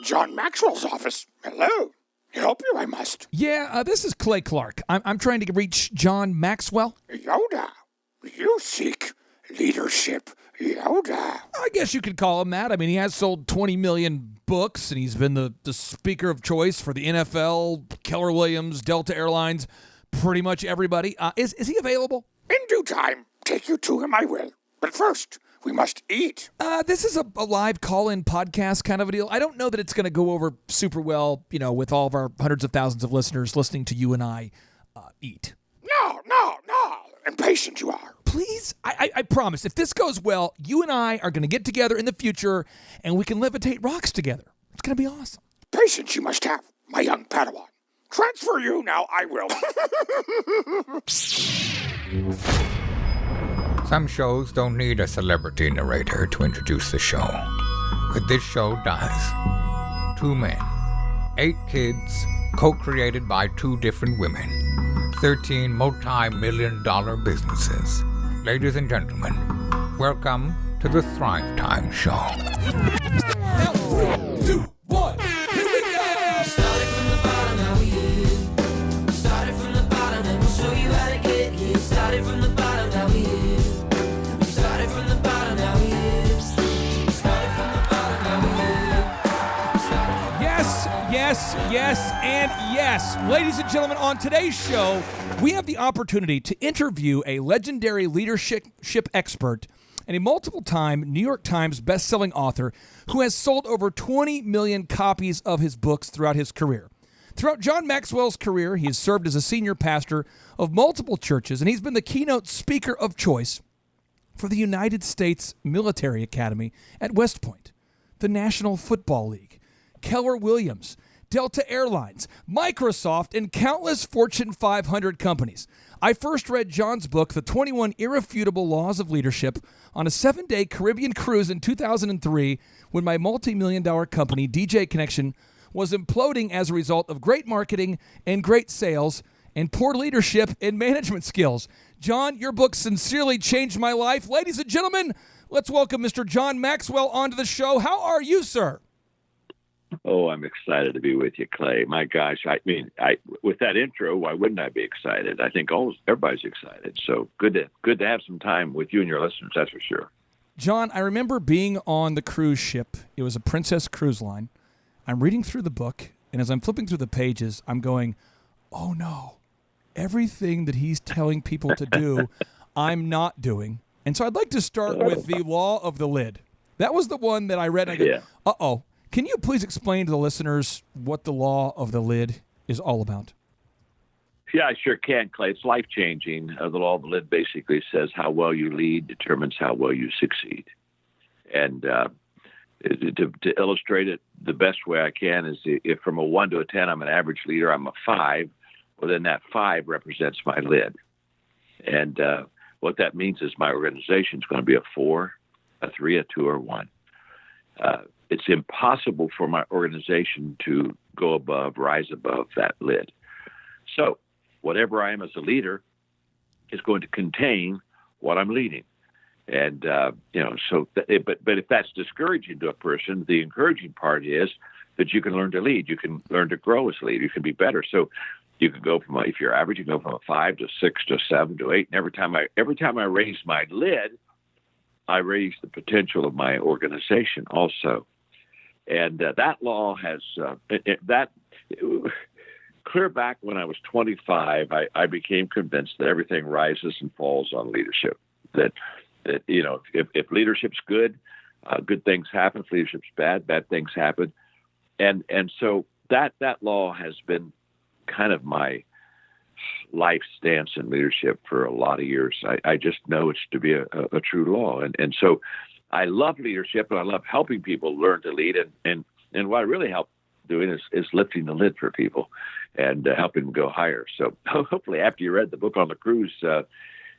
John Maxwell's office. Hello. Help you, I must. Yeah, this is Clay Clark. I'm trying to reach John Maxwell. Yoda. You seek leadership. Yoda. I guess you could call him that. I mean, he has sold 20 million books, and he's been the speaker of choice for the NFL, Keller Williams, Delta Airlines, pretty much everybody. Is he available? In due time, take you to him I will. But first, we must eat. This is a live call-in podcast kind of a deal. I don't know that it's going to go over super well, with all of our hundreds of thousands of listeners listening to you and I eat. No. Impatient you are. Please, I promise, if this goes well, you and I are going to get together in the future, and we can levitate rocks together. It's going to be awesome. Patience you must have, my young Padawan. Transfer you now, I will. Some shows don't need a celebrity narrator to introduce the show, but this show does. 2 men, 8 kids, co-created by 2 different women, 13 multi-million-dollar businesses. Ladies and gentlemen, welcome to the Thrivetime Show. 3, 2, 1, here we go! Started from the bottom, now we here. Started from the bottom, and we'll show you how to get here. Started from the bottom, now we here. Started from the bottom, now we here. Started from the bottom, now we here. Yes, and yes. Ladies and gentlemen, on today's show, we have the opportunity to interview a legendary leadership expert and a multiple-time New York Times best-selling author who has sold over 20 million copies of his books throughout his career. Throughout John Maxwell's career, he has served as a senior pastor of multiple churches, and he's been the keynote speaker of choice for the United States Military Academy at West Point, the National Football League, Keller Williams, Delta Airlines, Microsoft, and countless Fortune 500 companies. I first read John's book, The 21 Irrefutable Laws of Leadership, on a 7-day Caribbean cruise in 2003 when my multi-million-dollar company, DJ Connection, was imploding as a result of great marketing and great sales and poor leadership and management skills. John, your book sincerely changed my life. Ladies and gentlemen, let's welcome Mr. John Maxwell onto the show. How are you, sir? Oh, I'm excited to be with you, Clay. My gosh, with that intro, why wouldn't I be excited? I think everybody's excited. So good to have some time with you and your listeners, that's for sure. John, I remember being on the cruise ship. It was a Princess Cruise Line. I'm reading through the book, and as I'm flipping through the pages, I'm going, oh no, everything that he's telling people to do, I'm not doing. And so I'd like to start with the law of the lid. That was the one that I read, and I go, Yeah. uh-oh. Can you please explain to the listeners what the law of the lid is all about? Yeah, I sure can, Clay. It's life-changing. The law of the lid basically says how well you lead determines how well you succeed. And to illustrate it the best way I can is if from a 1 to a 10, I'm an average leader, I'm a 5, well, then that 5 represents my lid. And what that means is my organization is going to be a 4, a 3, a 2, or 1. It's impossible for my organization to rise above that lid. So whatever I am as a leader is going to contain what I'm leading. And, but if that's discouraging to a person, the encouraging part is that you can learn to lead. You can learn to grow as a leader. You can be better. So you can go from, if you're average, you can go from a 5 to 6 to 7 to 8. And every time I raise my lid, I raise the potential of my organization also. And that law has clear back when I was 25, I became convinced that everything rises and falls on leadership. That if leadership's good, good things happen. If leadership's bad things happen. And so that law has been kind of my life stance in leadership for a lot of years. I just know it's to be a true law. And so I love leadership, and I love helping people learn to lead. And what I really help doing is lifting the lid for people and helping them go higher. So hopefully after you read the book on the cruise,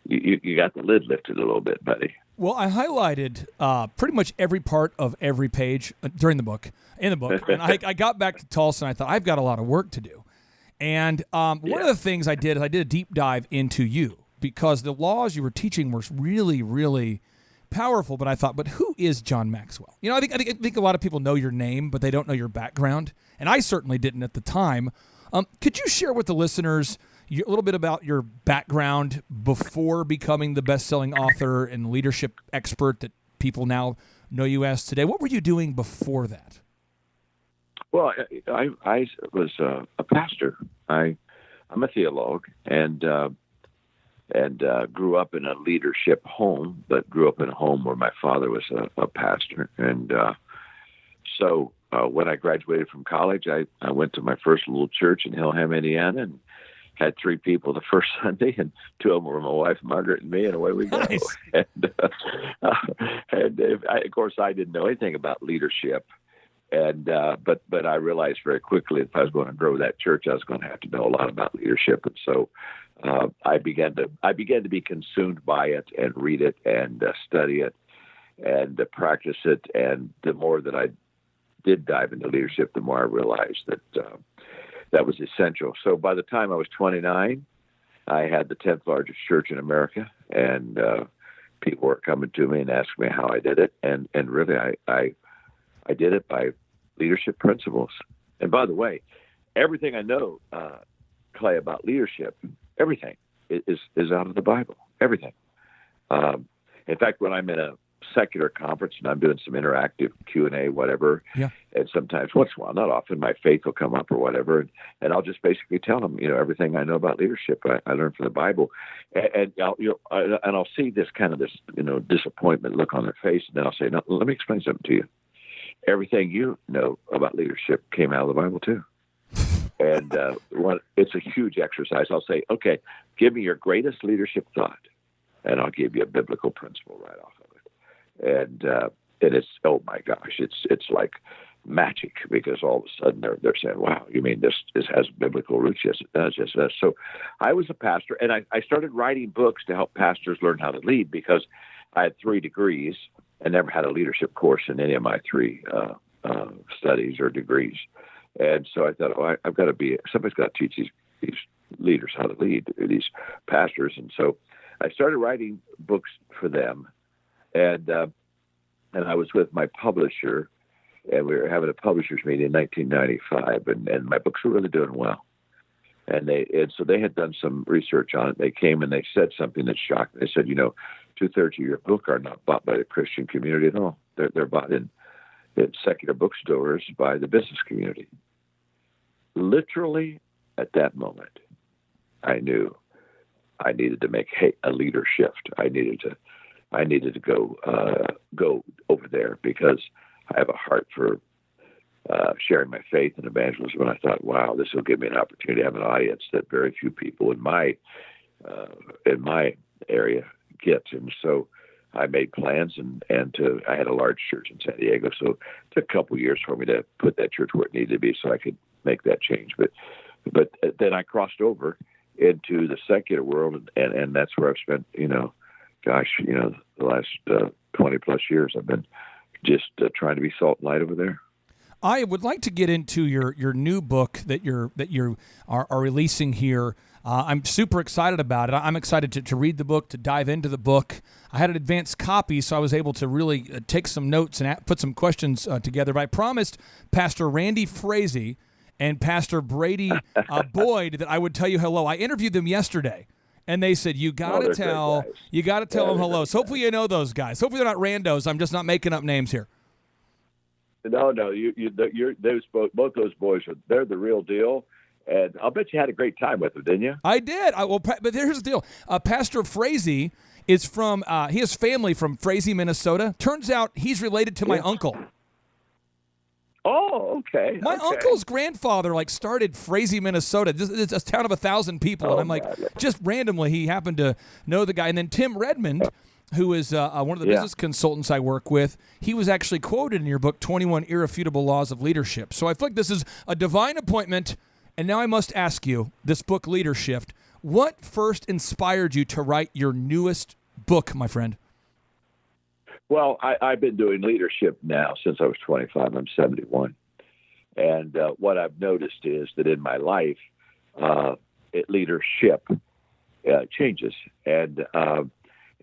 you got the lid lifted a little bit, buddy. Well, I highlighted pretty much every part of every page in the book. And I got back to Tulsa, and I thought, I've got a lot of work to do. And one of the things I did is I did a deep dive into you, because the laws you were teaching were really, really powerful, but I thought, but who is John Maxwell? You know, I think a lot of people know your name, but they don't know your background, and I certainly didn't at the time. Could you share with the listeners a little bit about your background before becoming the best-selling author and leadership expert that people now know you as today? What were you doing before that? Well, I was a pastor. I'm a theologue, and grew up in a leadership home, but grew up in a home where my father was a pastor. And so when I graduated from college, I went to my first little church in Hillham, Indiana, and had 3 people the first Sunday, and 2 of them were my wife, Margaret, and me, and away we go. Nice. Of course, I didn't know anything about leadership. And but I realized very quickly if I was going to grow that church, I was going to have to know a lot about leadership. And so I began to be consumed by it and read it and study it and practice it. And the more that I did dive into leadership, the more I realized that that was essential. So by the time I was 29, I had the 10th largest church in America, and people were coming to me and asking me how I did it. And really, I did it by leadership principles. And by the way, everything I know, Clay, about leadership, everything is out of the Bible. Everything. In fact, when I'm in a secular conference and I'm doing some interactive Q&A, whatever, and sometimes once in a while, not often, my faith will come up or whatever, and I'll just basically tell them, everything I know about leadership I learned from the Bible, and I'll see this kind of disappointment look on their face, and then I'll say, no, let me explain something to you. Everything you know about leadership came out of the Bible too. And it's a huge exercise. I'll say, okay, give me your greatest leadership thought, and I'll give you a biblical principle right off of it. And it's, oh my gosh, it's like magic, because all of a sudden they're saying, wow, you mean this has biblical roots? Yes, it does. Yes, it does. So I was a pastor, and I started writing books to help pastors learn how to lead, because I had 3 degrees and never had a leadership course in any of my 3 studies or degrees. And so I thought, I've got to somebody's got to teach these leaders how to lead, these pastors. And so I started writing books for them. And I was with my publisher, and we were having a publishers meeting in 1995, and my books were really doing well. And so they had done some research on it. They came and they said something that shocked me. They said, 2/3 of your book are not bought by the Christian community at all. They're bought in secular bookstores by the business community. Literally at that moment, I knew I needed to make a leader shift. I needed to go over there, because I have a heart for sharing my faith and evangelism. And I thought, wow, this will give me an opportunity to have an audience that very few people in my area get. And so I made plans, and I had a large church in San Diego. So it took a couple of years for me to put that church where it needed to be so I could make that change. But then I crossed over into the secular world, and that's where I've spent, the last 20 plus years. I've been just trying to be salt and light over there. I would like to get into your new book that you are releasing here. I'm super excited about it. I'm excited to read the book, to dive into the book. I had an advanced copy, so I was able to really take some notes and put some questions together. But I promised Pastor Randy Frazee and Pastor Brady Boyd that I would tell you hello. I interviewed them yesterday, and they said, you got to tell them hello. So hopefully you know those guys. Hopefully they're not randos. I'm just not making up names here. No, both those boys they're the real deal. And I'll bet you had a great time with them, didn't you? I did. But here's the deal. Pastor Frazee is from, he has family from Frazee, Minnesota. Turns out he's related to my uncle. Oh, okay. My uncle's grandfather started Frazee, Minnesota. It's a town of 1,000 people. And I'm just randomly, he happened to know the guy. And then Tim Redmond, who is one of the business consultants I work with, he was actually quoted in your book, 21 Irrefutable Laws of Leadership. So I feel like this is a divine appointment. And now I must ask you, this book, Leadership, what first inspired you to write your newest book, my friend? Well, I've been doing leadership now since I was 25. I'm 71. And what I've noticed is that in my life, leadership changes. And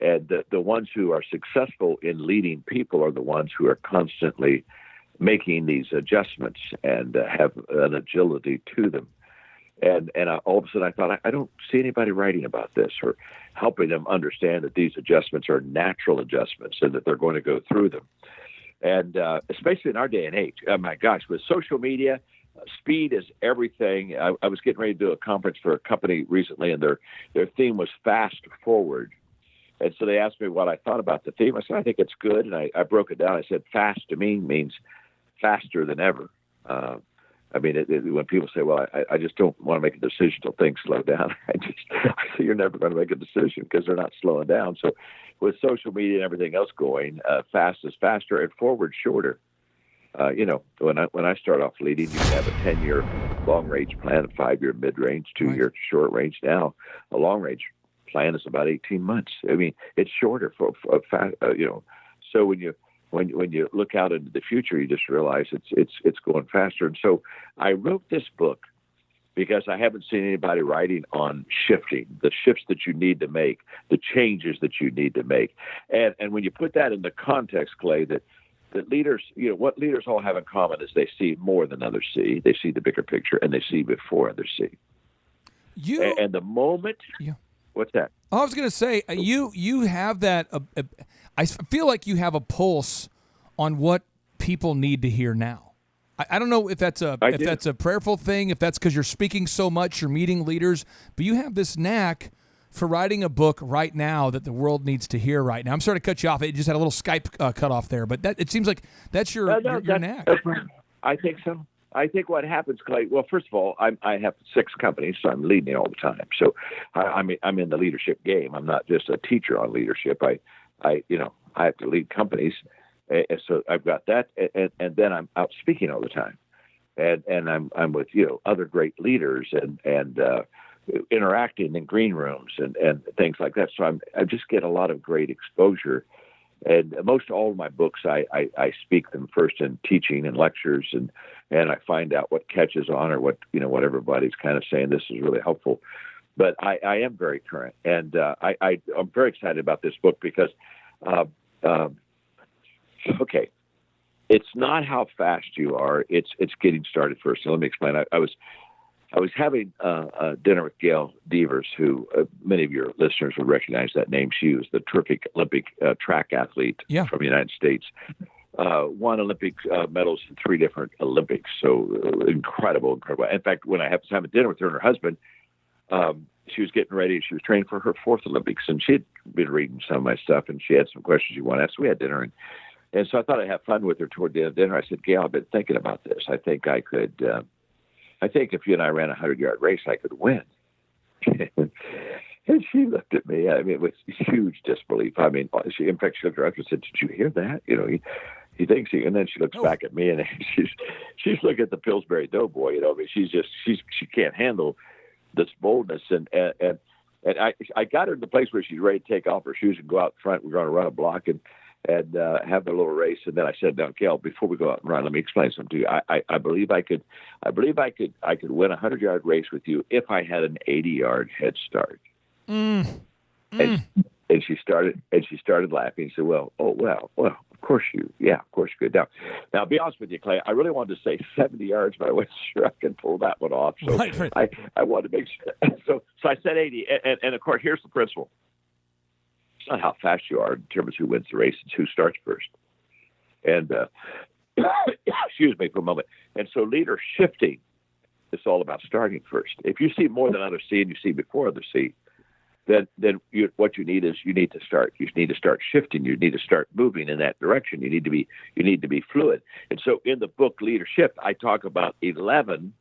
And the ones who are successful in leading people are the ones who are constantly making these adjustments and have an agility to them. And all of a sudden I thought, I don't see anybody writing about this or helping them understand that these adjustments are natural adjustments and that they're going to go through them. And especially in our day and age, oh my gosh, with social media, speed is everything. I was getting ready to do a conference for a company recently, and their theme was fast forward. And so they asked me what I thought about the theme. I said, I think it's good. And I broke it down. I said, fast to me means faster than ever. I mean, when people say, well, I just don't want to make a decision till things slow down, I say you're never going to make a decision because they're not slowing down. So with social media and everything else going, fast is faster and forward shorter. When I start off leading, you can have a 10-year long-range plan, a 5-year mid-range, 2-year short-range. Now, a long-range plan is about 18 months. I mean, it's shorter for fast. So when you look out into the future, you just realize it's going faster. And so I wrote this book because I haven't seen anybody writing on shifting, the shifts that you need to make, the changes that you need to make. And when you put that in the context, Clay, that leaders, what leaders all have in common is they see more than others see. They see the bigger picture, and they see before others see. And the moment, what's that? I was going to say, you have that. I feel like you have a pulse on what people need to hear now. I don't know if that's a prayerful thing, if that's because you're speaking so much, you're meeting leaders, but you have this knack for writing a book right now that the world needs to hear right now. I'm sorry to cut you off. It just had a little Skype cut off there, but it seems like that's your knack. I think so. I think what happens, Clay, well, first of all, I have 6 companies, so I'm leading all the time. So I'm in the leadership game. I'm not just a teacher on leadership. I have to lead companies. And so I've got that. And then I'm out speaking all the time. And I'm with, other great leaders and interacting in green rooms and things like that. So I just get a lot of great exposure. And most all of my books, I speak them first in teaching and lectures, and I find out what catches on or what everybody's kind of saying. This is really helpful. But I am very current, and I'm very excited about this book because, okay, it's not how fast you are; it's getting started first. So let me explain. I was having dinner with Gail Devers, who many of your listeners would recognize that name. She was the terrific Olympic track athlete from the United States. Won Olympic medals in 3 different Olympics. So incredible. In fact, when I happened to have a dinner with her and her husband, she was getting ready. She was training for her 4th Olympics, and she had been reading some of my stuff, and she had some questions she wanted to ask. So we had dinner, and so I thought I'd have fun with her toward the end of dinner. I said, Gail, I've been thinking about this. I think if you and I ran a 100-yard race, I could win. And she looked at me, with huge disbelief. She looked at her and said, did you hear that? He thinks and then she looks back at me, and she's looking at the Pillsbury Doughboy. She can't handle this boldness. And I got her to the place where she's ready to take off her shoes and go out front. We're going to run a block and have a little race. And then I said, now, Gail, before we go out and run, let me explain something to you. I believe I could win a 100-yard race with you if I had an 80-yard head start. And she started laughing. She said, well, of course you could. Now, I'll be honest with you, Clay, I really wanted to say 70 yards, but I wasn't sure I could pull that one off. So right. I wanted to make sure. So I said 80. And of course, here's the principle. It's not how fast you are determines who wins the race. It's who starts first. And excuse me for a moment. And so leader shifting, it's all about starting first. If you see more than others see and you see before others see, then what you need is you need to start shifting. You need to start moving in that direction. You need to be fluid. And so in the book Leadership, I talk about 11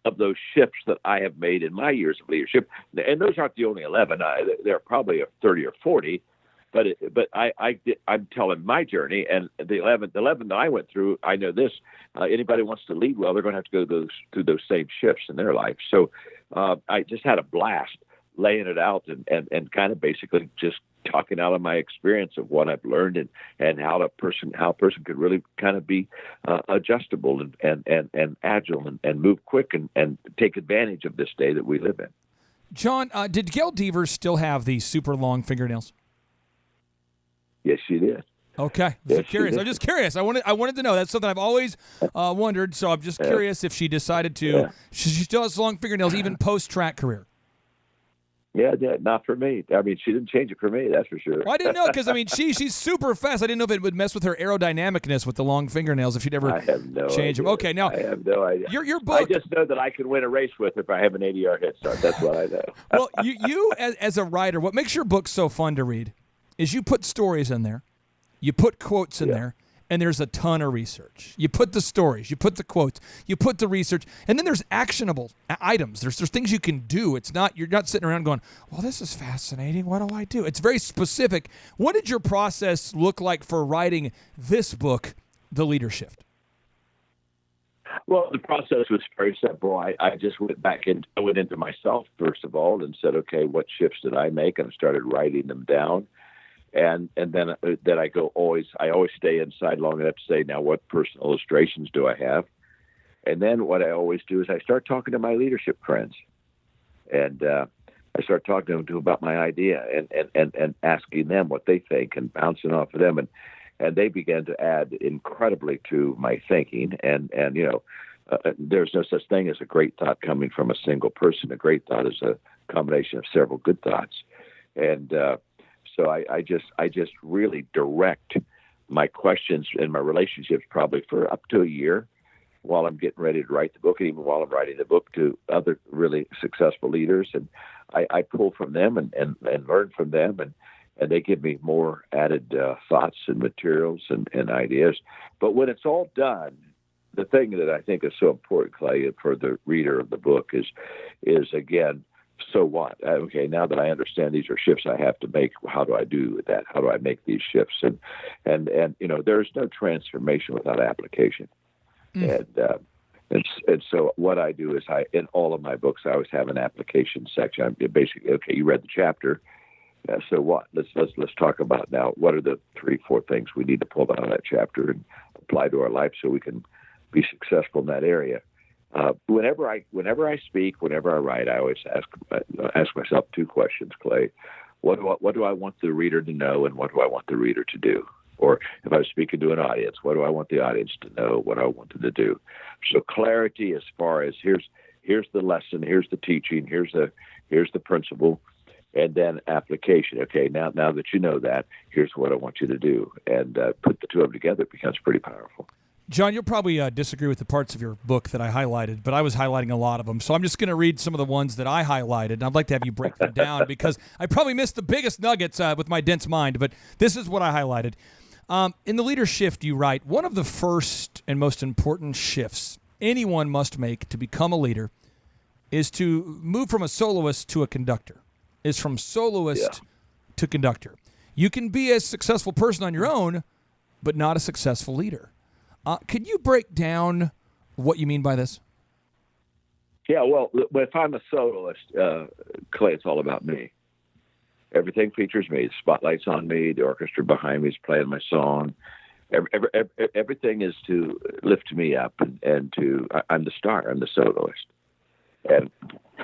of those shifts that I have made in my years of leadership. And those aren't the only 11. There are probably 30 or 40. But I'm telling my journey, and the 11 that I went through, I know this. Anybody wants to lead well, they're going to have to go through those same shifts in their life. So I just had a blast laying it out and kind of basically just talking out of my experience of what I've learned and how a person could really kind of be adjustable and agile and move quick and take advantage of this day that we live in. John, did Gail Devers still have these super long fingernails? Yes, she did. Okay, Yes, she curious. did. I'm just curious. I wanted to know. That's something I've always wondered. So I'm just curious if she decided to. Yeah. She still has long fingernails, even post-track career. Yeah, not for me. I mean, she didn't change it for me, that's for sure. Well, I didn't know because I mean she's super fast. I didn't know if it would mess with her aerodynamicness with the long fingernails if she'd ever I have no change them. idea. Okay, now I have no idea. your I book. just know that I can win a race with her if I have an 80-yard head start. That's what I know. Well, you as a writer, what makes your book so fun to read is you put stories in there, you put quotes in there, and there's a ton of research. You put the stories, you put the quotes, you put the research, and then there's actionable items. There's things you can do. You're not sitting around going, well, this is fascinating. What do I do? It's very specific. What did your process look like for writing this book, The Leader Shift? Well, the process was very simple. I just went back and I went into myself, first of all, and said, okay, what shifts did I make? And I started writing them down. And then I always stay inside long enough to say, now what personal illustrations do I have? And then what I always do is I start talking to my leadership friends. And I start talking to them about my idea and asking them what they think and bouncing off of them. And they began to add incredibly to my thinking. And there's no such thing as a great thought coming from a single person. A great thought is a combination of several good thoughts. And so I just really direct my questions and my relationships probably for up to a year while I'm getting ready to write the book, and even while I'm writing the book, to other really successful leaders. And I pull from them and learn from them, and they give me more added thoughts and materials and ideas. But when it's all done, the thing that I think is so important, Clay, for the reader of the book is again, so what? Okay, now that I understand these are shifts I have to make, how do I do that? How do I make these shifts? And there's no transformation without application. And so what I do is in all of my books, I always have an application section. Basically, okay, you read the chapter. So what? Let's talk about now. What are the 3-4 things we need to pull out of that chapter and apply to our life so we can be successful in that area? Whenever I speak, whenever I write, I always ask myself 2 questions, Clay. What do I want the reader to know, and what do I want the reader to do? Or if I was speaking to an audience, what do I want the audience to know? What do I want them to do? So clarity as far as here's the lesson, here's the teaching, here's the principle, and then application. Okay, now that you know that, here's what I want you to do, and put the two of them together. It becomes pretty powerful. John, you'll probably disagree with the parts of your book that I highlighted, but I was highlighting a lot of them. So I'm just going to read some of the ones that I highlighted, and I'd like to have you break them down because I probably missed the biggest nuggets with my dense mind, but this is what I highlighted. In The Leader Shift, you write, one of the first and most important shifts anyone must make to become a leader is to move from a soloist to a conductor, is from soloist to conductor. You can be a successful person on your own, but not a successful leader. Could you break down what you mean by this? Yeah, well, if I'm a soloist, Clay, it's all about me. Everything features me. The spotlight's on me. The orchestra behind me is playing my song. Everything is to lift me up, and I'm the star. I'm the soloist. And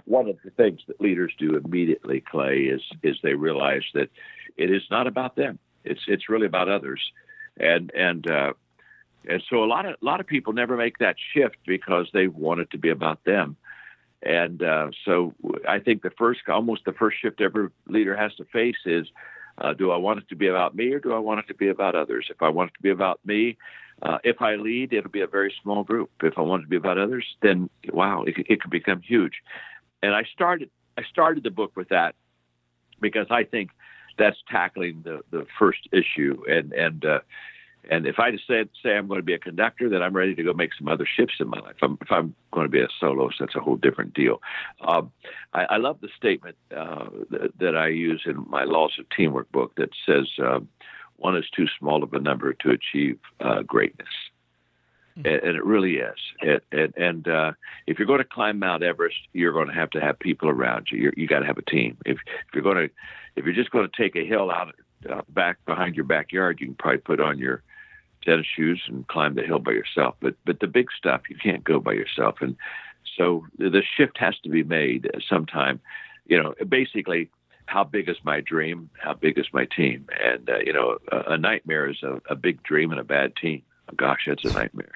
one of the things that leaders do immediately, Clay, is they realize that it is not about them. It's really about others. And so a lot of people never make that shift because they want it to be about them. And so I think almost the first shift every leader has to face is, do I want it to be about me, or do I want it to be about others? If I want it to be about me, if I lead, it'll be a very small group. If I want it to be about others, then wow, it could become huge. And I started the book with that because I think that's tackling the first issue. And if I just say I'm going to be a conductor, then I'm ready to go make some other shifts in my life. If I'm going to be a soloist, that's a whole different deal. I love the statement that I use in my Laws of Teamwork book that says, one is too small of a number to achieve greatness. And it really is. And if you're going to climb Mount Everest, you're going to have people around you. You got to have a team. If you're just going to take a hill out back behind your backyard, you can probably put on your tennis shoes and climb the hill by yourself. But the big stuff, you can't go by yourself. And so the shift has to be made sometime. Basically, how big is my dream? How big is my team? And a nightmare is a big dream and a bad team. Oh, gosh, that's a nightmare.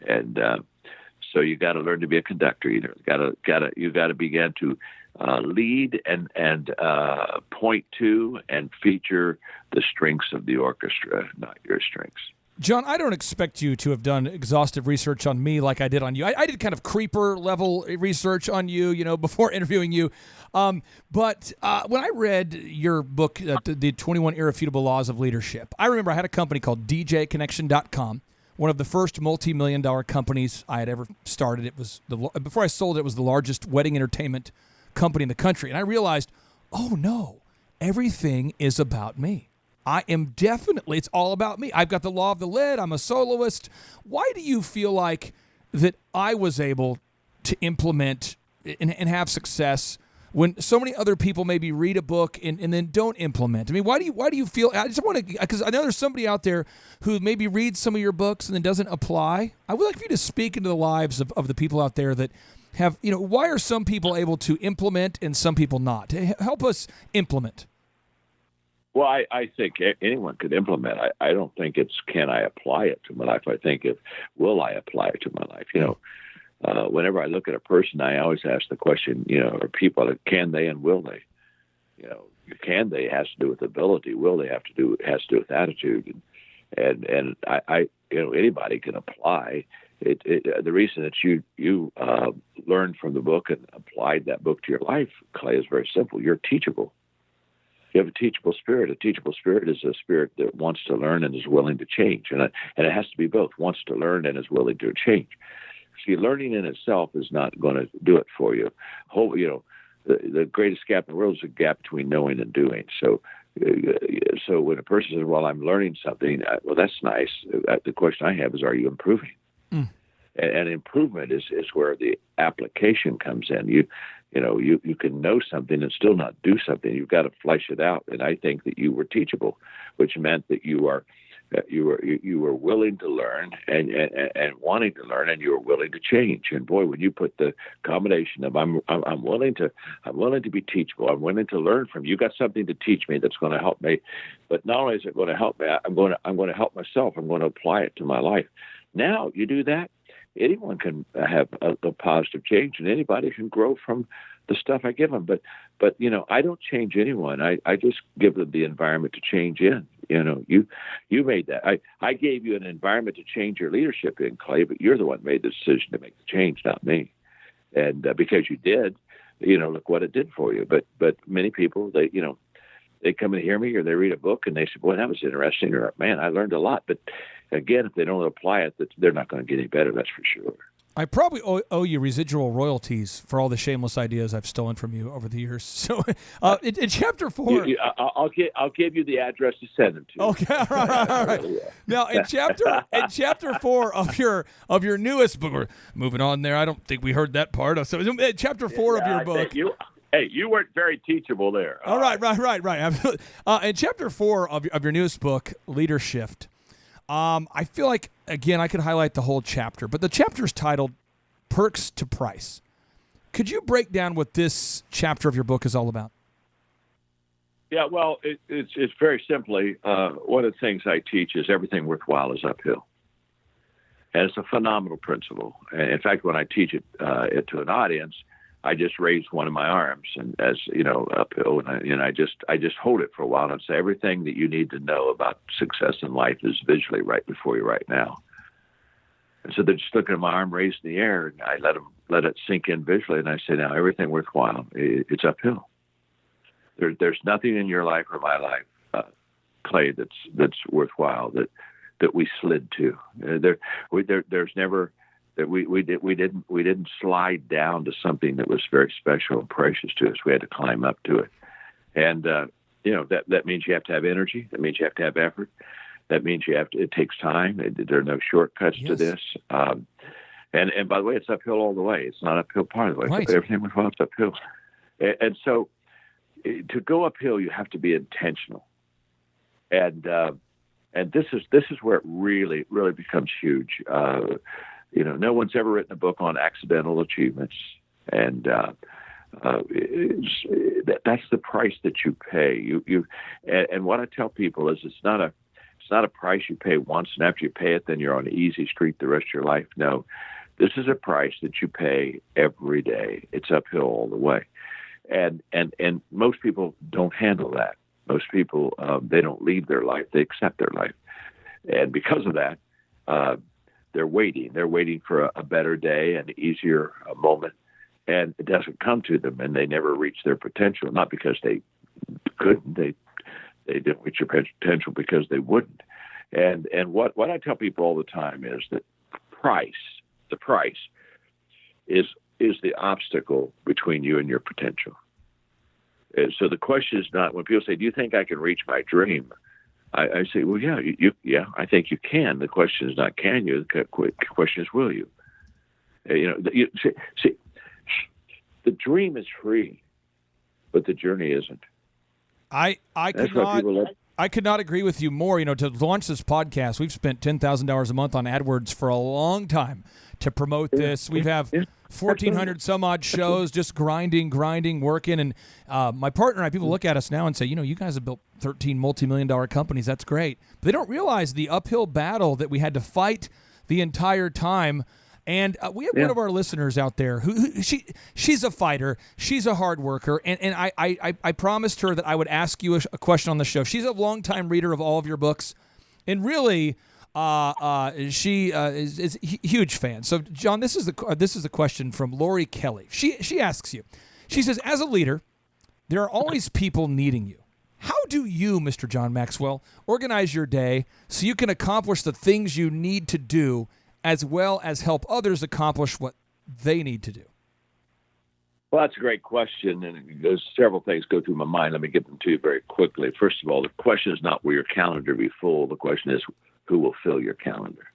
And so you got to learn to be a conductor. You got to begin to lead and point to and feature the strengths of the orchestra, not your strengths. John, I don't expect you to have done exhaustive research on me like I did on you. I did kind of creeper level research on you, before interviewing you. But when I read your book, The 21 Irrefutable Laws of Leadership, I remember I had a company called DJConnection.com, one of the first multi-million-dollar companies I had ever started. It was before I sold it, it was the largest wedding entertainment company in the country. And I realized, oh no, everything is about me. I am definitely, it's all about me. I've got the law of the lead. I'm a soloist. Why do you feel like that I was able to implement and have success when so many other people maybe read a book and then don't implement? I mean, why do you feel, I just want to, because I know there's somebody out there who maybe reads some of your books and then doesn't apply. I would like for you to speak into the lives of the people out there that have, why are some people able to implement and some people not? Help us implement. Well, I think anyone could implement. I don't think it's can I apply it to my life. I think will I apply it to my life? Whenever I look at a person, I always ask the question, are people, can they and will they? Can they has to do with ability. Will they has to do with attitude. And I anybody can apply it. The reason that you learned from the book and applied that book to your life, Clay, is very simple. You're teachable. You have a teachable spirit. A teachable spirit is a spirit that wants to learn and is willing to change. And it has to be both, wants to learn and is willing to change. See, learning in itself is not going to do it for you. The greatest gap in the world is a gap between knowing and doing. So when a person says, well, I'm learning something, well, that's nice. The question I have is, are you improving? Mm. And improvement is where the application comes in. You can know something and still not do something. You've got to flesh it out. And I think that you were teachable, which meant that you were willing to learn and wanting to learn, and you were willing to change. And boy, when you put the combination of I'm willing to be teachable, I'm willing to learn from you. You got something to teach me that's going to help me. But not only is it going to help me, I'm going to help myself. I'm going to apply it to my life. Now you do that, anyone can have a positive change, and anybody can grow from the stuff I give them. But I don't change anyone. I just give them the environment to change in. You made that. I gave you an environment to change your leadership in, Clay, but you're the one who made the decision to make the change, not me. And because you did, look what it did for you. But many people, they come and hear me, or they read a book and they say, boy, that was interesting, or man, I learned a lot. But again, if they don't apply it, they're not going to get any better, that's for sure. I probably owe you residual royalties for all the shameless ideas I've stolen from you over the years. So, in chapter 4, I'll give you the address to send them to. Okay, all right. Now, in chapter 4 of your newest book, we're moving on there. I don't think we heard that part. So, chapter 4 of your book. You weren't very teachable there. All right. In chapter 4 of your newest book, Leadership. I feel like, again, I could highlight the whole chapter, but the chapter is titled Perks to Price. Could you break down what this chapter of your book is all about? Yeah, well, it's very simply, one of the things I teach is everything worthwhile is uphill. And it's a phenomenal principle. And in fact, when I teach it to an audience, I just raise one of my arms and uphill, and I just hold it for a while and say everything that you need to know about success in life is visually right before you right now. And so they're just looking at my arm raised in the air, and I let it sink in visually, and I say, now everything worthwhile, it's uphill. There's nothing in your life or my life, Clay, that's worthwhile that we slid to. There's never. That we didn't slide down to something that was very special and precious to us. We had to climb up to it, and that means you have to have energy. That means you have to have effort. That means it takes time. There are no shortcuts to this. And by the way, it's uphill all the way. It's not uphill part of the way. Right. Everything was uphill, and so to go uphill, you have to be intentional. And this is where it really really becomes huge. No one's ever written a book on accidental achievements, and That's the price that you pay. And what I tell people is it's not a price you pay once, and after you pay it, then you're on an easy street the rest of your life. No, this is a price that you pay every day. It's uphill all the way, and most people don't handle that. Most people they don't leave their life; they accept their life, and because of that, they're waiting. They're waiting for a better day, an easier moment. And it doesn't come to them, and they never reach their potential. Not because they couldn't, they didn't reach their potential because they wouldn't. And what I tell people all the time is that the price is the obstacle between you and your potential. And so the question is not when people say, "Do you think I can reach my dream?" I say, "Well, yeah, yeah, I think you can." The question is not can you. The question is will you. See. The dream is free, but the journey isn't. I could not agree with you more. To launch this podcast, we've spent $10,000 a month on AdWords for a long time to promote this. We have 1,400 some odd shows, just grinding, working. And my partner and I, people look at us now and say, you guys have built 13 multi-million-dollar companies. That's great. But they don't realize the uphill battle that we had to fight the entire time. And we have one of our listeners out there who she's a fighter. She's a hard worker. And I promised her that I would ask you a question on the show. She's a longtime reader of all of your books. And really, she is a huge fan. So, John, this is the question from Lori Kelly. She asks you. She says, as a leader, there are always people needing you. How do you, Mr. John Maxwell, organize your day so you can accomplish the things you need to do as well as help others accomplish what they need to do? Well, that's a great question, and there's several things go through my mind. Let me get them to you very quickly. First of all, the question is not will your calendar be full. The question is who will fill your calendar.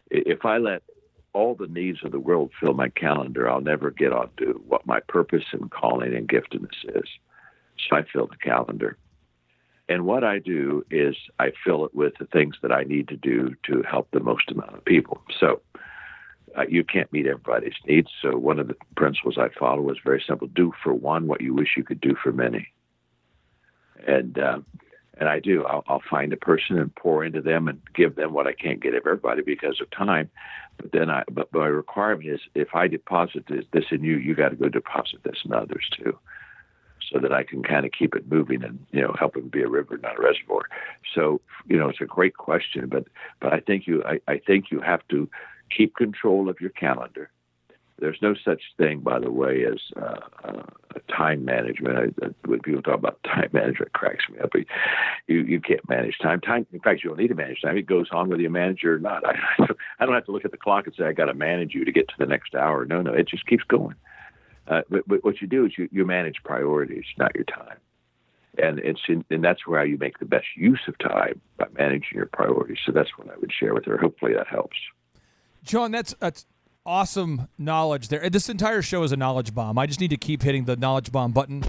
If I let all the needs of the world fill my calendar, I'll never get on to what my purpose and calling and giftedness is. So I fill the calendar. And what I do is I fill it with the things that I need to do to help the most amount of people. So you can't meet everybody's needs. So one of the principles I follow is very simple. Do for one what you wish you could do for many. And I do. I'll find a person and pour into them and give them what I can't get of everybody because of time. But my requirement is if I deposit this in you, you got to go deposit this in others too, so that I can kind of keep it moving and, help it be a river, not a reservoir. So, it's a great question, but I think you have to keep control of your calendar. There's no such thing, by the way, as time management. When people talk about time management, it cracks me up. You can't manage time. In fact, you don't need to manage time. It goes on whether you manage it or not. I don't have to look at the clock and say, I got to manage you to get to the next hour. No, it just keeps going. But what you do is you manage priorities, not your time. And that's where you make the best use of time, by managing your priorities. So that's what I would share with her. Hopefully that helps. John, that's awesome knowledge there. This entire show is a knowledge bomb. I just need to keep hitting the knowledge bomb button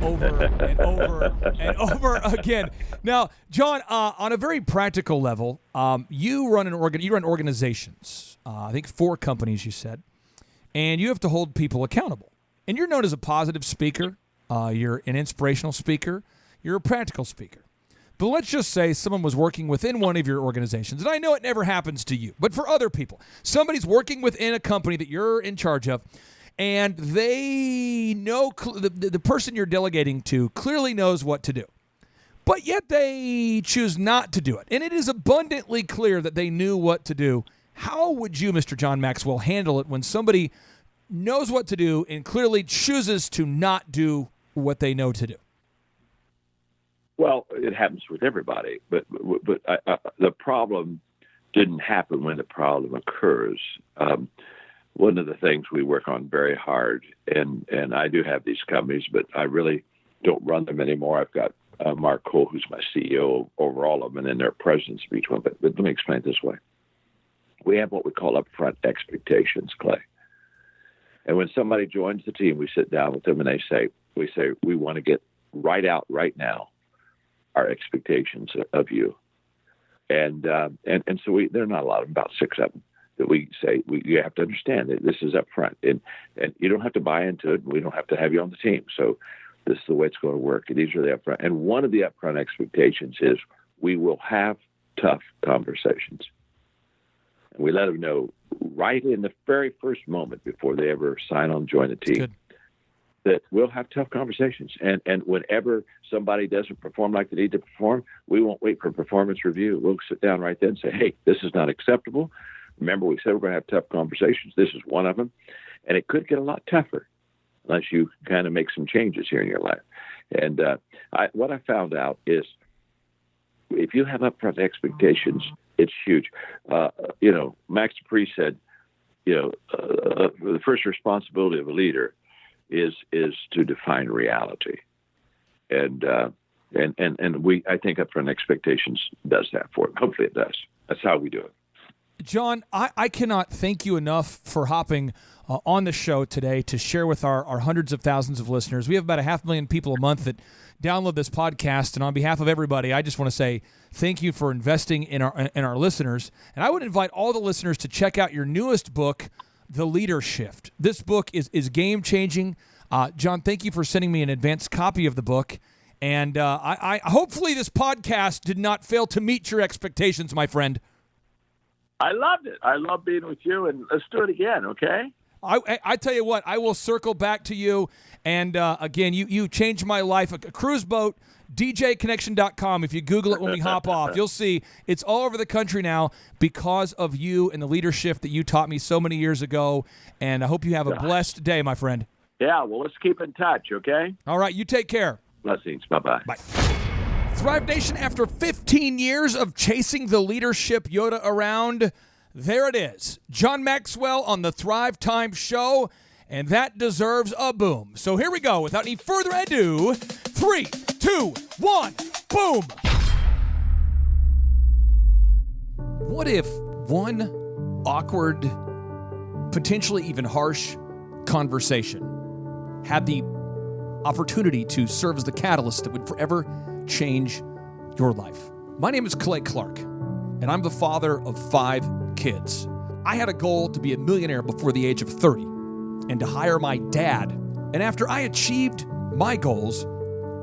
over and over and over again. Now, John, on a very practical level, you run organizations. I think 4 companies, you said, and you have to hold people accountable. And you're known as a positive speaker. You're an inspirational speaker. You're a practical speaker. But let's just say someone was working within one of your organizations, and I know it never happens to you, but for other people, somebody's working within a company that you're in charge of, and they know the person you're delegating to clearly knows what to do, but yet they choose not to do it. And it is abundantly clear that they knew what to do. How would you, Mr. John Maxwell, handle it when somebody knows what to do and clearly chooses to not do what they know to do? Well, it happens with everybody, but the problem didn't happen when the problem occurs. One of the things we work on very hard, and I do have these companies, but I really don't run them anymore. I've got Mark Cole, who's my CEO over all of them, and then there are presidents of each one. But let me explain it this way. We have what we call upfront expectations, Clay. And when somebody joins the team, we sit down with them and we say, we want to get right out right now our expectations of you. And so there are not a lot of them, about 6 of them, that we say you have to understand that this is up front, and you don't have to buy into it. We don't have to have you on the team. So this is the way it's going to work. And these are the upfront. And one of the upfront expectations is we will have tough conversations. And we let them know right in the very first moment before they ever sign on, join the team, that we'll have tough conversations. And whenever somebody doesn't perform like they need to perform, we won't wait for performance review. We'll sit down right then and say, hey, this is not acceptable. Remember, we said we're going to have tough conversations. This is one of them. And it could get a lot tougher unless you kind of make some changes here in your life. And what I found out is if you have upfront expectations, it's huge. Max Dupree said, the first responsibility of a leader is to define reality. And I think upfront expectations does that for it. Hopefully it does. That's how we do it. John, I cannot thank you enough for hopping on the show today to share with our hundreds of thousands of listeners. We have about 500,000 people a month that download this podcast, and on behalf of everybody, I just want to say thank you for investing in our listeners. And I would invite all the listeners to check out your newest book, The Leader Shift. This book is game-changing. John, thank you for sending me an advanced copy of the book. And I hopefully this podcast did not fail to meet your expectations, my friend. I loved it. I love being with you, and let's do it again, okay? I tell you what, I will circle back to you. And again, you changed my life. A cruise boat, djconnection.com. If you Google it when we hop off, you'll see it's all over the country now because of you and the leadership that you taught me so many years ago. And I hope you have a blessed day, my friend. Yeah, well, let's keep in touch, okay? All right, you take care. Blessings. Bye-bye. Bye. Thrive Nation, after 15 years of chasing the leadership Yoda around, there it is. John Maxwell on the Thrivetime show, and that deserves a boom. So here we go. Without any further ado, 3, 2, 1, boom. What if one awkward, potentially even harsh conversation had the opportunity to serve as the catalyst that would forever change your life? My name is Clay Clark, and I'm the father of 5 kids. I had a goal to be a millionaire before the age of 30 and to hire my dad. And after I achieved my goals,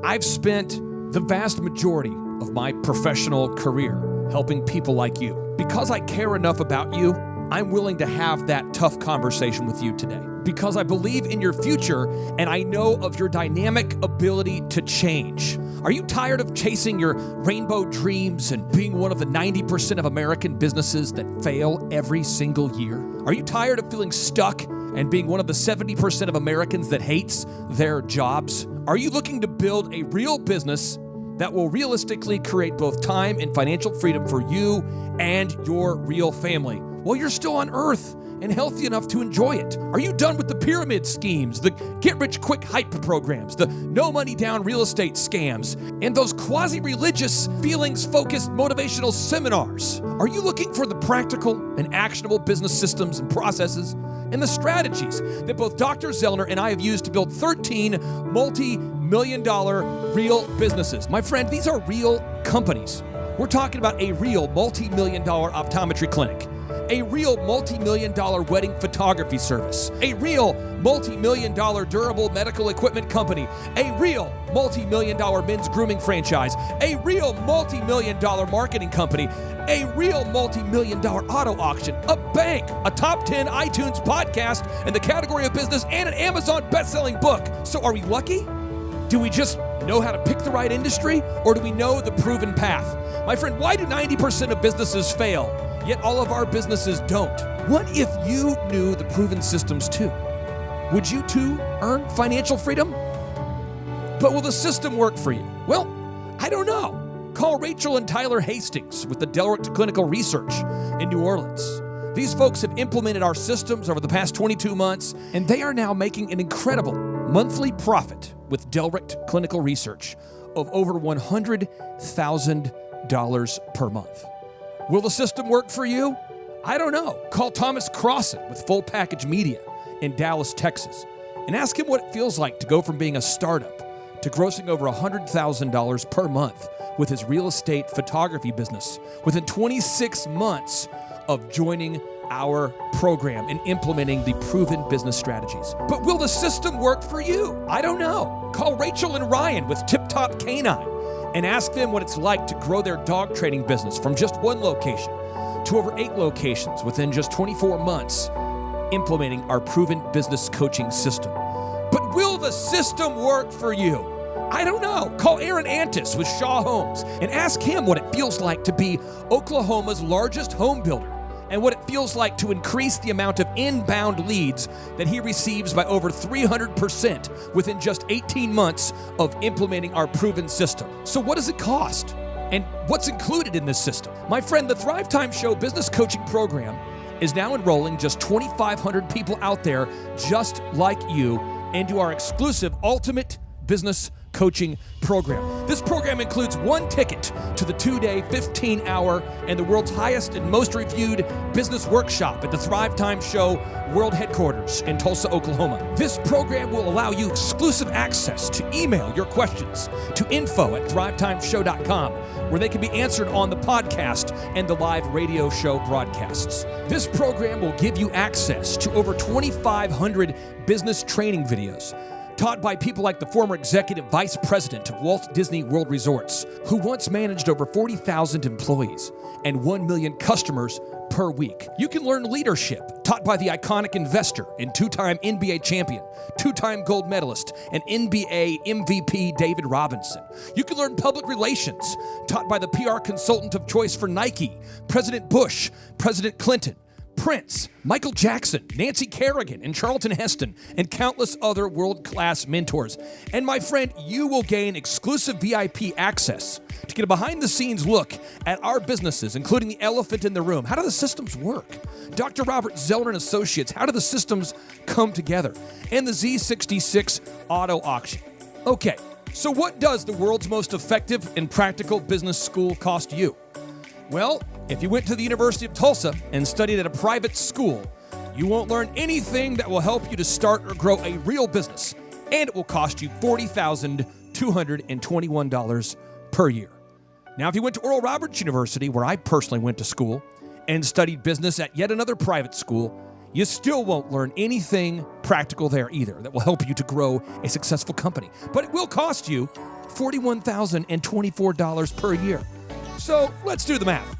I've spent the vast majority of my professional career helping people like you. Because I care enough about you, I'm willing to have that tough conversation with you today. Because I believe in your future and I know of your dynamic ability to change. Are you tired of chasing your rainbow dreams and being one of the 90% of American businesses that fail every single year? Are you tired of feeling stuck and being one of the 70% of Americans that hates their jobs? Are you looking to build a real business that will realistically create both time and financial freedom for you and your real family while you're still on Earth and healthy enough to enjoy it? Are you done with the pyramid schemes, the get-rich-quick hype programs, the no-money-down real estate scams, and those quasi-religious, feelings-focused motivational seminars? Are you looking for the practical and actionable business systems and processes and the strategies that both Dr. Zellner and I have used to build 13 multi-million-dollar real businesses? My friend, these are real companies. We're talking about a real multi-million-dollar optometry clinic, a real multi-million-dollar wedding photography service, a real multi-million-dollar durable medical equipment company, a real multi-million-dollar men's grooming franchise, a real multi-million-dollar marketing company, a real multi-million-dollar auto auction, a bank, a top 10 iTunes podcast in the category of business, and an Amazon best-selling book. So are we lucky? Do we just know how to pick the right industry, or do we know the proven path? My friend, why do 90% of businesses fail, yet all of our businesses don't? What if you knew the proven systems too? Would you too earn financial freedom? But will the system work for you? Well, I don't know. Call Rachel and Tyler Hastings with the Delricht Clinical Research in New Orleans. These folks have implemented our systems over the past 22 months, and they are now making an incredible monthly profit with Delricht Clinical Research of over $100,000 per month. Will the system work for you? I don't know. Call Thomas Crossan with Full Package Media in Dallas, Texas, and ask him what it feels like to go from being a startup to grossing over $100,000 per month with his real estate photography business within 26 months of joining our program in implementing the proven business strategies. But will the system work for you? I don't know. Call Rachel and Ryan with Tip Top Canine and ask them what it's like to grow their dog training business from just one location to over 8 locations within just 24 months, implementing our proven business coaching system. But will the system work for you? I don't know. Call Aaron Antis with Shaw Homes and ask him what it feels like to be Oklahoma's largest home builder and what it feels like to increase the amount of inbound leads that he receives by over 300% within just 18 months of implementing our proven system. So what does it cost? And what's included in this system? My friend, the Thrivetime Show business coaching program is now enrolling just 2,500 people out there just like you into our exclusive Ultimate Business Coaching Program. This program includes 1 ticket to the 2-day, 15-hour, and the world's highest and most reviewed business workshop at the Thrivetime Show World Headquarters in Tulsa, Oklahoma. This program will allow you exclusive access to email your questions to info@thrivetimeshow.com, where they can be answered on the podcast and the live radio show broadcasts. This program will give you access to over 2,500 business training videos taught by people like the former executive vice president of Walt Disney World Resorts, who once managed over 40,000 employees and 1 million customers per week. You can learn leadership, taught by the iconic investor and 2-time NBA champion, 2-time gold medalist, and NBA MVP David Robinson. You can learn public relations, taught by the PR consultant of choice for Nike, President Bush, President Clinton, Prince, Michael Jackson, Nancy Kerrigan, and Charlton Heston, and countless other world-class mentors. And my friend, you will gain exclusive VIP access to get a behind-the-scenes look at our businesses, including the elephant in the room. How do the systems work? Dr. Robert Zellner and Associates, how do the systems come together? And the Z66 auto auction. Okay, so what does the world's most effective and practical business school cost you? Well, if you went to the University of Tulsa and studied at a private school, you won't learn anything that will help you to start or grow a real business, and it will cost you $40,221 per year. Now, if you went to Oral Roberts University, where I personally went to school, and studied business at yet another private school, you still won't learn anything practical there either that will help you to grow a successful company. But it will cost you $41,024 per year. So let's do the math.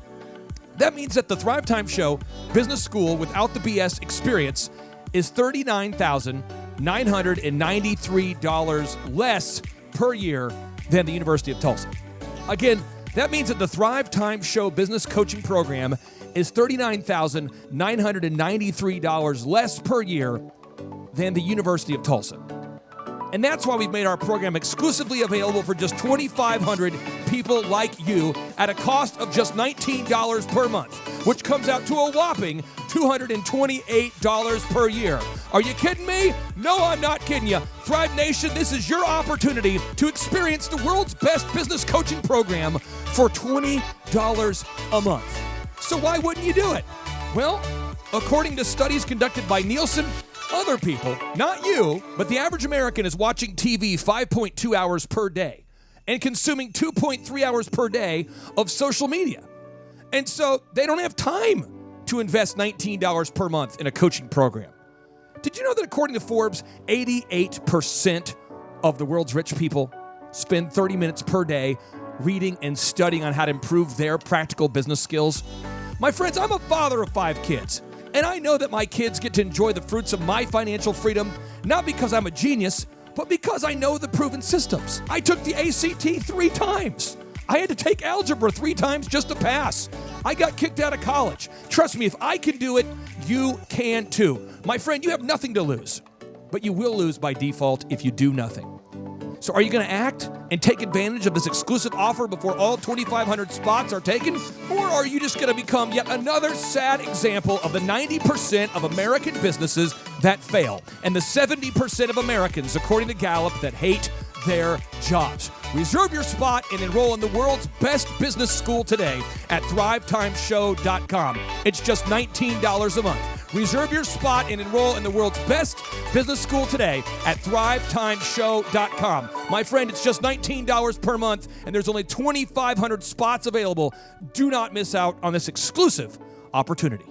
That means that the Thrivetime Show Business School without the BS experience is $39,993 less per year than the University of Tulsa. Again, that means that the Thrivetime Show Business Coaching Program is $39,993 less per year than the University of Tulsa. And that's why we've made our program exclusively available for just 2,500 people like you at a cost of just $19 per month, which comes out to a whopping $228 per year. Are you kidding me? No, I'm not kidding you. Thrive Nation, this is your opportunity to experience the world's best business coaching program for $20 a month. So why wouldn't you do it? Well, according to studies conducted by Nielsen, other people, not you, but the average American is watching TV 5.2 hours per day and consuming 2.3 hours per day of social media. And so they don't have time to invest $19 per month in a coaching program. Did you know that according to Forbes, 88% of the world's rich people spend 30 minutes per day reading and studying on how to improve their practical business skills? My friends, I'm a father of 5 kids. And I know that my kids get to enjoy the fruits of my financial freedom, not because I'm a genius, but because I know the proven systems. I took the ACT 3 times. I had to take algebra 3 times just to pass. I got kicked out of college. Trust me, if I can do it, you can too. My friend, you have nothing to lose, but you will lose by default if you do nothing. So are you going to act and take advantage of this exclusive offer before all 2,500 spots are taken? Or are you just going to become yet another sad example of the 90% of American businesses that fail and the 70% of Americans, according to Gallup, that hate their jobs? Reserve your spot and enroll in the world's best business school today at thrivetimeshow.com. It's just $19 a month. Reserve your spot and enroll in the world's best business school today at thrivetimeshow.com. My friend, it's just $19 per month, and there's only 2,500 spots available. Do not miss out on this exclusive opportunity.